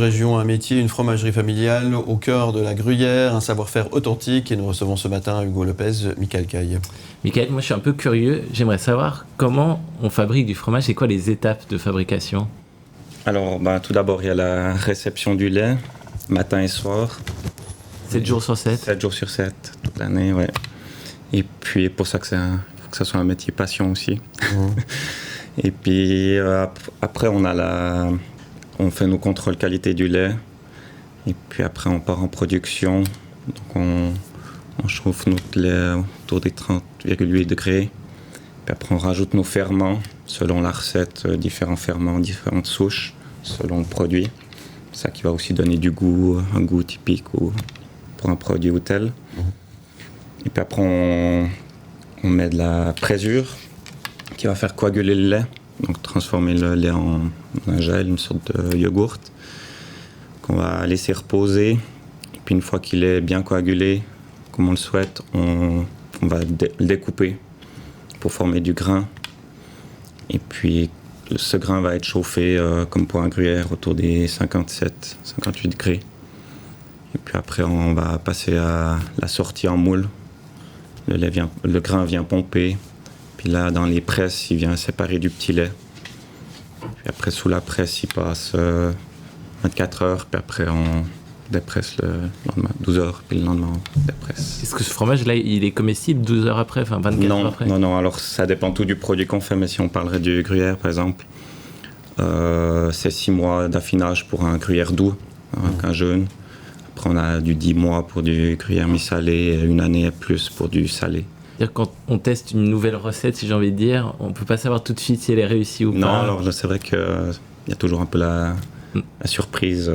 région, un métier, une fromagerie familiale au cœur de la Gruyère, un savoir-faire authentique. Et nous recevons ce matin Hugo Lopez, Michael Caille. Michael, moi je suis un peu curieux. J'aimerais savoir comment on fabrique du fromage. C'est quoi les étapes de fabrication? Alors, tout d'abord, il y a la réception du lait, matin et soir. 7 jours sur 7? 7 jours sur 7, toute l'année, ouais. Et puis, pour ça, faut que ça soit un métier passion aussi. Et puis, après, on fait nos contrôles qualité du lait. Et puis après, on part en production. Donc, on chauffe notre lait autour des 30,8 degrés. Puis après, on rajoute nos ferments, selon la recette, différents ferments, différentes souches, selon le produit. C'est ça qui va aussi donner du goût, un goût typique pour un produit ou tel. Et puis après, on met de la présure qui va faire coaguler le lait, donc transformer le lait en un gel, une sorte de yogourt, qu'on va laisser reposer. Et puis une fois qu'il est bien coagulé, comme on le souhaite, on va le découper pour former du grain. Et puis ce grain va être chauffé comme pour un gruyère autour des 57-58 degrés. Et puis après on va passer à la sortie en moule. Le grain vient pomper. Puis là dans les presses il vient séparer du petit lait. Puis après sous la presse il passe 24 heures. Puis après on dépresse le lendemain, 12 heures, puis le lendemain, on dépresse. Est-ce que ce fromage-là, il est comestible 12 heures après, enfin 24 heures après? Non, alors ça dépend tout du produit qu'on fait, mais si on parlerait du gruyère, par exemple, c'est 6 mois d'affinage pour un gruyère doux, un jaune. Après, on a du 10 mois pour du gruyère mi-salé, et une année et plus pour du salé. C'est-à-dire quand on teste une nouvelle recette, si j'ai envie de dire, on ne peut pas savoir tout de suite si elle est réussie ou pas? Non, alors là, c'est vrai qu'il y a toujours un peu la surprise,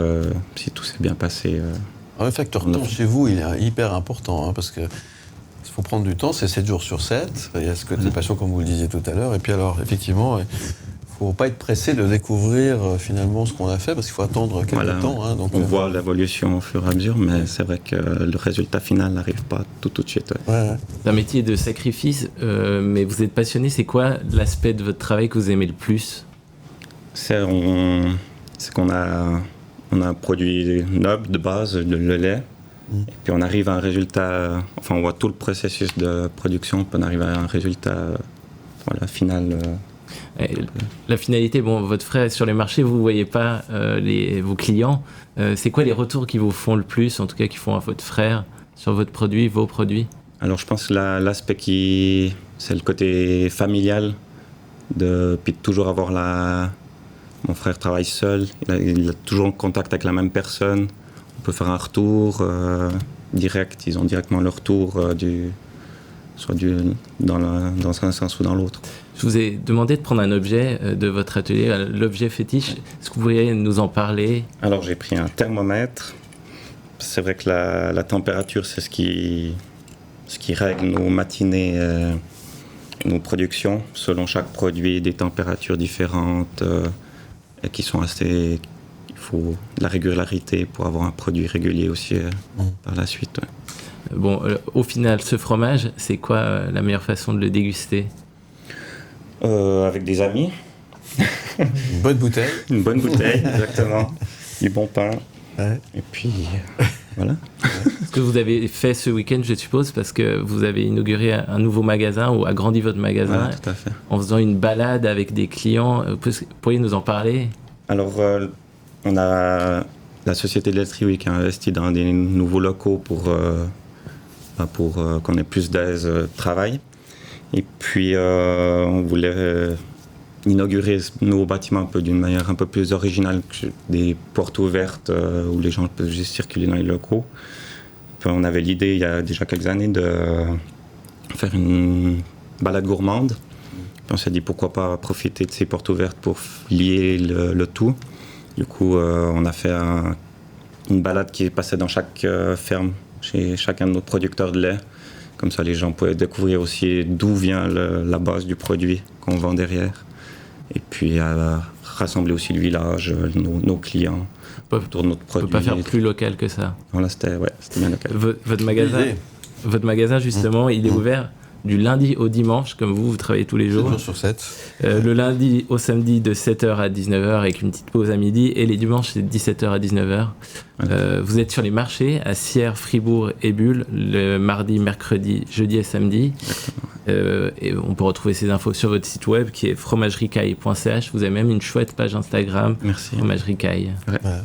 si tout s'est bien passé. Le facteur temps chez vous, il est hyper important, parce que il faut prendre du temps, c'est 7 jours sur 7. Il y a ce côté passion, comme vous le disiez tout à l'heure. Et puis alors, effectivement, il ne faut pas être pressé de découvrir finalement ce qu'on a fait, parce qu'il faut attendre quelques temps. Donc, on voit l'évolution au fur et à mesure, mais c'est vrai que le résultat final n'arrive pas tout de suite. Ouais. C'est un métier de sacrifice, mais vous êtes passionné. C'est quoi l'aspect de votre travail que vous aimez le plus? C'est qu'on a un produit noble de base, le lait, et puis on arrive à un résultat, on voit tout le processus de production, puis on arrive à un résultat final. La finalité, votre frère est sur les marchés, vous ne voyez pas vos clients. C'est quoi les retours qui vous font le plus, en tout cas qui font à votre frère, sur votre produit, vos produits? Alors je pense que l'aspect c'est le côté familial, puis de toujours avoir Mon frère travaille seul, il a toujours en contact avec la même personne. On peut faire un retour direct, ils ont directement le retour dans un sens ou dans l'autre. Je vous ai demandé de prendre un objet de votre atelier, l'objet fétiche. Est-ce que vous pourriez nous en parler? Alors j'ai pris un thermomètre. C'est vrai que la température, c'est ce qui règle nos matinées, nos productions. Selon chaque produit, des températures différentes. Et qui sont assez... Il faut de la régularité pour avoir un produit régulier aussi par la suite. Ouais. Au final, ce fromage, c'est quoi la meilleure façon de le déguster? Avec des amis. Une bonne bouteille. Une bonne bouteille, exactement. Du bon pain. Ouais. Et puis, voilà. Ce que vous avez fait ce week-end, je suppose, parce que vous avez inauguré un nouveau magasin ou agrandi votre magasin. Ouais, tout à fait. En faisant une balade avec des clients. Pourriez nous en parler? Alors, on a la société de laiterie qui a investi dans des nouveaux locaux pour qu'on ait plus d'aise de travail. Et puis, on voulait inaugurer ce nouveau bâtiment d'une manière un peu plus originale, que des portes ouvertes où les gens peuvent juste circuler dans les locaux. Puis on avait l'idée, il y a déjà quelques années, de faire une balade gourmande. Puis on s'est dit pourquoi pas profiter de ces portes ouvertes pour lier le tout. Du coup, on a fait une balade qui passait dans chaque ferme, chez chacun de nos producteurs de lait. Comme ça, les gens pouvaient découvrir aussi d'où vient la base du produit qu'on vend derrière. Et puis rassembler aussi le village, nos clients autour de notre produit. On ne peut pas faire plus local que ça. Voilà, c'était bien local. Votre magasin, justement, il est ouvert du lundi au dimanche, comme vous travaillez tous les 7 jours. jours sur 7. Le lundi au samedi de 7h à 19h avec une petite pause à midi. Et les dimanches, c'est de 17h à 19h. Vous êtes sur les marchés à Sierre, Fribourg et Bulle, le mardi, mercredi, jeudi et samedi. Et on peut retrouver ces infos sur votre site web qui est fromageriecaille.ch. Vous avez même une chouette page Instagram, Merci. Fromagerie Caille. Voilà.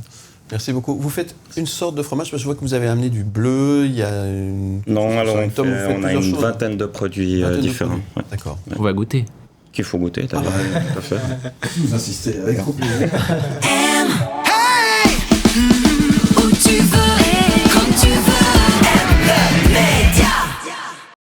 Merci beaucoup. Vous faites une sorte de fromage, parce que je vois que vous avez amené du bleu, il y a une... Non, alors Sur une tome, vous faites on a plusieurs une choses. vingtaine de produits différents. Ouais. D'accord. On va goûter. Qu'il faut goûter, d'ailleurs. Tout à fait. Vous insistez avec grand plaisir. Où tu veux, quand tu veux, M, le média.